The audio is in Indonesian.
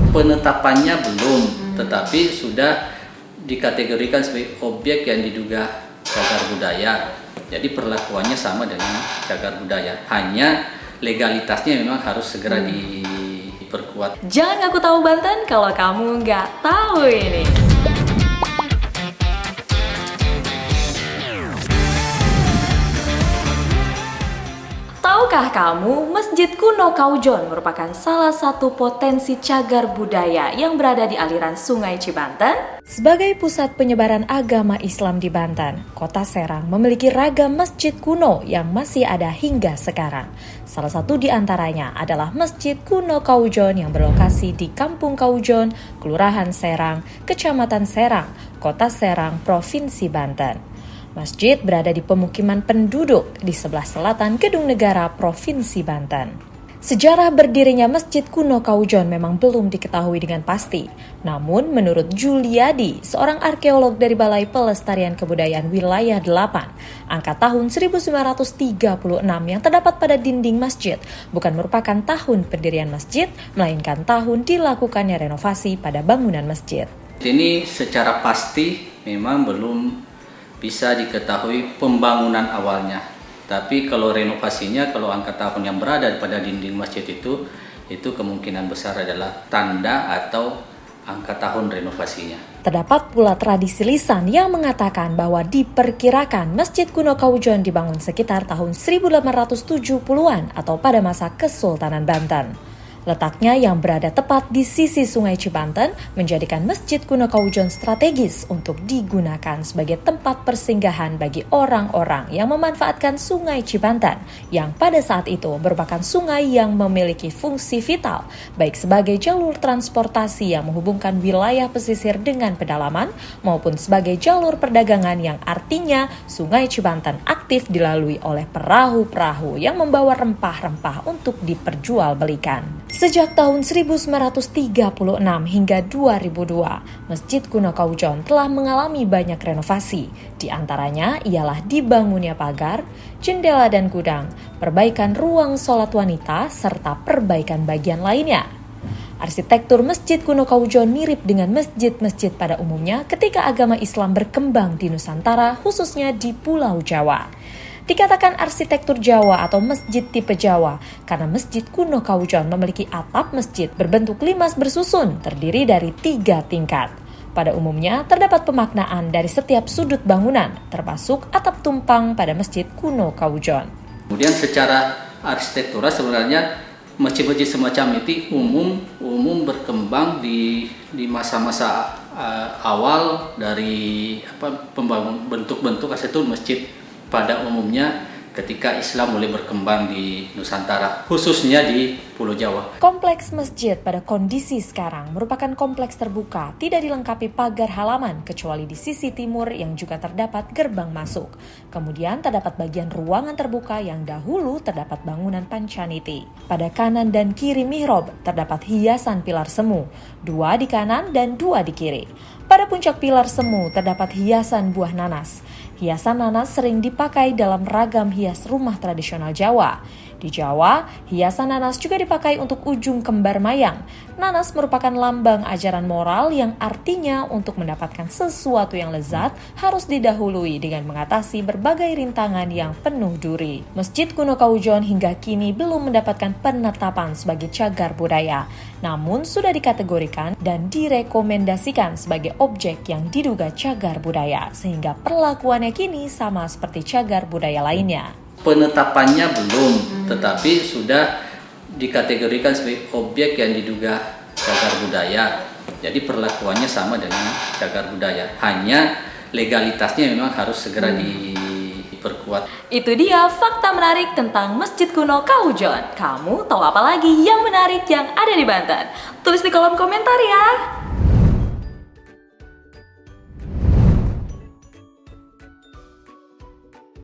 Penetapannya belum, tetapi sudah dikategorikan sebagai objek yang diduga cagar budaya. Jadi perlakuannya sama dengan cagar budaya. Hanya legalitasnya memang harus segera diperkuat. Jangan ngaku tahu Banten kalau kamu nggak tahu ini. Tahukah kamu, Masjid Kuno Kaujon merupakan salah satu potensi cagar budaya yang berada di aliran Sungai Cibanten? Sebagai pusat penyebaran agama Islam di Banten, Kota Serang memiliki ragam masjid kuno yang masih ada hingga sekarang. Salah satu di antaranya adalah Masjid Kuno Kaujon yang berlokasi di Kampung Kaujon, Kelurahan Serang, Kecamatan Serang, Kota Serang, Provinsi Banten. Masjid berada di pemukiman penduduk di sebelah selatan Gedung Negara Provinsi Banten. Sejarah berdirinya Masjid Kuno Kaujon memang belum diketahui dengan pasti. Namun menurut Juliadi, seorang arkeolog dari Balai Pelestarian Kebudayaan Wilayah 8, angka tahun 1936 yang terdapat pada dinding masjid bukan merupakan tahun pendirian masjid, melainkan tahun dilakukannya renovasi pada bangunan masjid. Ini secara pasti memang belum bisa diketahui pembangunan awalnya. Tapi kalau renovasinya, kalau angka tahun yang berada pada dinding masjid itu kemungkinan besar adalah tanda atau angka tahun renovasinya. Terdapat pula tradisi lisan yang mengatakan bahwa diperkirakan Masjid Kuno Kaujon dibangun sekitar tahun 1870-an atau pada masa Kesultanan Banten. Letaknya yang berada tepat di sisi Sungai Cibanten menjadikan Masjid Kuno Kaujon strategis untuk digunakan sebagai tempat persinggahan bagi orang-orang yang memanfaatkan Sungai Cibanten yang pada saat itu merupakan sungai yang memiliki fungsi vital baik sebagai jalur transportasi yang menghubungkan wilayah pesisir dengan pedalaman maupun sebagai jalur perdagangan yang artinya Sungai Cibanten aktif dilalui oleh perahu-perahu yang membawa rempah-rempah untuk diperjualbelikan. Sejak tahun 1936 hingga 2002, Masjid Kuno Kaujon telah mengalami banyak renovasi. Di antaranya ialah dibangunnya pagar, jendela dan gudang, perbaikan ruang sholat wanita, serta perbaikan bagian lainnya. Arsitektur Masjid Kuno Kaujon mirip dengan masjid-masjid pada umumnya ketika agama Islam berkembang di Nusantara, khususnya di Pulau Jawa. Dikatakan arsitektur Jawa atau masjid tipe Jawa karena Masjid Kuno Kaujon memiliki atap masjid berbentuk limas bersusun terdiri dari 3 tingkat. Pada umumnya terdapat pemaknaan dari setiap sudut bangunan termasuk atap tumpang pada Masjid Kuno Kaujon. Kemudian secara arsitektural sebenarnya masjid-masjid semacam itu umum berkembang di masa-masa awal dari pembangun bentuk-bentuk arsitektur masjid. Pada umumnya ketika Islam mulai berkembang di Nusantara, khususnya di Pulau Jawa. Kompleks masjid pada kondisi sekarang merupakan kompleks terbuka, tidak dilengkapi pagar halaman kecuali di sisi timur yang juga terdapat gerbang masuk. Kemudian terdapat bagian ruangan terbuka yang dahulu terdapat bangunan pancaniti. Pada kanan dan kiri mihrab terdapat hiasan pilar semu, 2 di kanan dan 2 di kiri. Pada puncak pilar semu terdapat hiasan buah nanas. Hiasan nanas sering dipakai dalam ragam hias rumah tradisional Jawa. Di Jawa, hiasan nanas juga dipakai untuk ujung kembar mayang. Nanas merupakan lambang ajaran moral yang artinya untuk mendapatkan sesuatu yang lezat harus didahului dengan mengatasi berbagai rintangan yang penuh duri. Masjid Kuno Kaujon hingga kini belum mendapatkan penetapan sebagai cagar budaya, namun sudah dikategorikan dan direkomendasikan sebagai objek yang diduga cagar budaya, sehingga perlakuannya kini sama seperti cagar budaya lainnya. Penetapannya belum, tetapi sudah dikategorikan sebagai objek yang diduga cagar budaya. Jadi perlakuannya sama dengan cagar budaya. Hanya legalitasnya memang harus segera diperkuat. Itu dia fakta menarik tentang Masjid Kuno Kaujon. Kamu tahu apa lagi yang menarik yang ada di Banten? Tulis di kolom komentar ya.